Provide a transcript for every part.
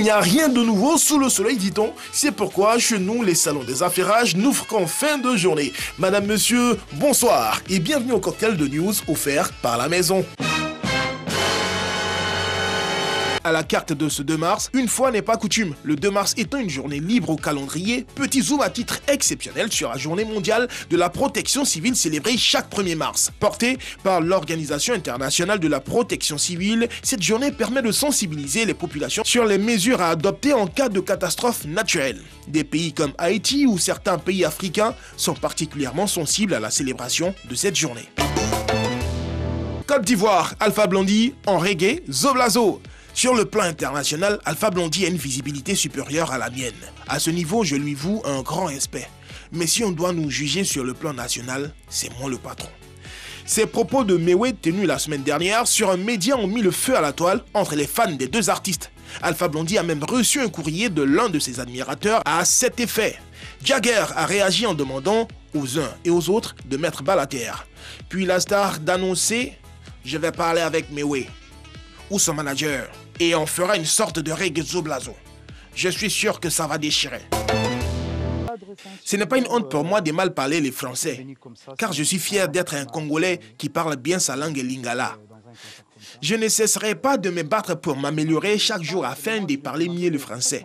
n'y a rien de nouveau sous le soleil, dit-on. C'est pourquoi chez nous, les salons des affairages n'ouvrent qu'en fin de journée. Madame, monsieur, bonsoir et bienvenue au cocktail de news offert par la maison. À la carte de ce 2 mars, une fois n'est pas coutume. Le 2 mars étant une journée libre au calendrier, petit zoom à titre exceptionnel sur la journée mondiale de la protection civile célébrée chaque 1er mars. Portée par l'Organisation internationale de la protection civile, cette journée permet de sensibiliser les populations sur les mesures à adopter en cas de catastrophe naturelle. Des pays comme Haïti ou certains pays africains sont particulièrement sensibles à la célébration de cette journée. Côte d'Ivoire, Alpha Blondy, en reggae, Zoblazo. Sur le plan international, Alpha Blondy a une visibilité supérieure à la mienne. À ce niveau, je lui voue un grand respect. Mais si on doit nous juger sur le plan national, c'est moi le patron. Ces propos de Mewé tenus la semaine dernière sur un média ont mis le feu à la toile entre les fans des deux artistes. Alpha Blondy a même reçu un courrier de l'un de ses admirateurs à cet effet. Jagger a réagi en demandant aux uns et aux autres de mettre balle à terre. Puis la star d'annoncer « Je vais parler avec Mewé » ou son manager. Et on fera une sorte de reggae Zoblazo. Je suis sûr que ça va déchirer. Ce n'est pas une honte pour moi de mal parler les Français, car je suis fier d'être un Congolais qui parle bien sa langue lingala. Je ne cesserai pas de me battre pour m'améliorer chaque jour afin de parler mieux le français.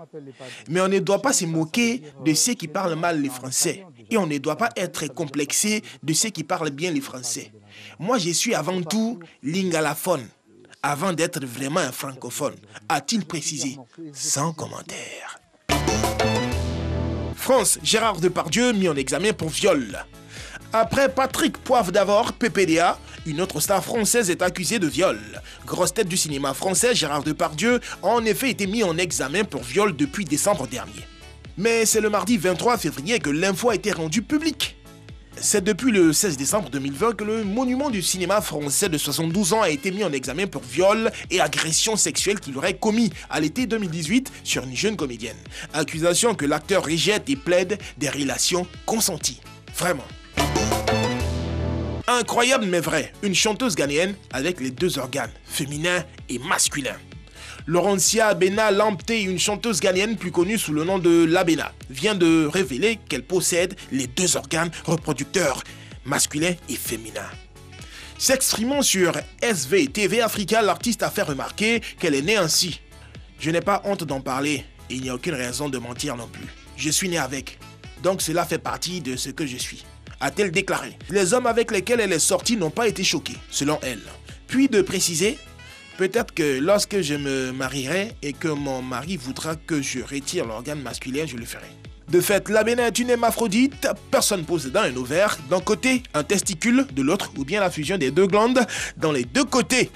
Mais on ne doit pas se moquer de ceux qui parlent mal le français. Et on ne doit pas être complexé de ceux qui parlent bien le français. Moi, je suis avant tout lingalaphone, avant d'être vraiment un francophone, a-t-il précisé, sans commentaire. France, Gérard Depardieu mis en examen pour viol. Après Patrick Poivre d'Avor, PPDA, une autre star française est accusée de viol. Grosse tête du cinéma français, Gérard Depardieu a en effet été mis en examen pour viol depuis décembre dernier. Mais c'est le mardi 23 février que l'info a été rendue publique. C'est depuis le 16 décembre 2020 que le monument du cinéma français de 72 ans a été mis en examen pour viol et agression sexuelle qu'il aurait commis à l'été 2018 sur une jeune comédienne. Accusation que l'acteur rejette et plaide des relations consenties. Vraiment. Incroyable mais vrai, une chanteuse ghanéenne avec les deux organes, féminin et masculin. Laurentia Abena Lamptey, une chanteuse ghanéenne plus connue sous le nom de Labena, vient de révéler qu'elle possède les deux organes reproducteurs, masculin et féminin. S'exprimant sur SVTV Africa, l'artiste a fait remarquer qu'elle est née ainsi. Je n'ai pas honte d'en parler et il n'y a aucune raison de mentir non plus. Je suis née avec, donc cela fait partie de ce que je suis, a-t-elle déclaré. Les hommes avec lesquels elle est sortie n'ont pas été choqués, selon elle. Puis de préciser: peut-être que lorsque je me marierai et que mon mari voudra que je retire l'organe masculin, je le ferai. De fait, Labena est une hermaphrodite, personne possédant un ovaire d'un côté, un testicule de l'autre, ou bien la fusion des deux glandes dans les deux côtés.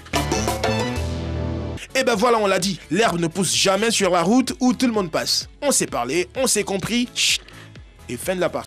Et ben voilà, on l'a dit, l'herbe ne pousse jamais sur la route où tout le monde passe. On s'est parlé, on s'est compris, chut, et fin de la partie.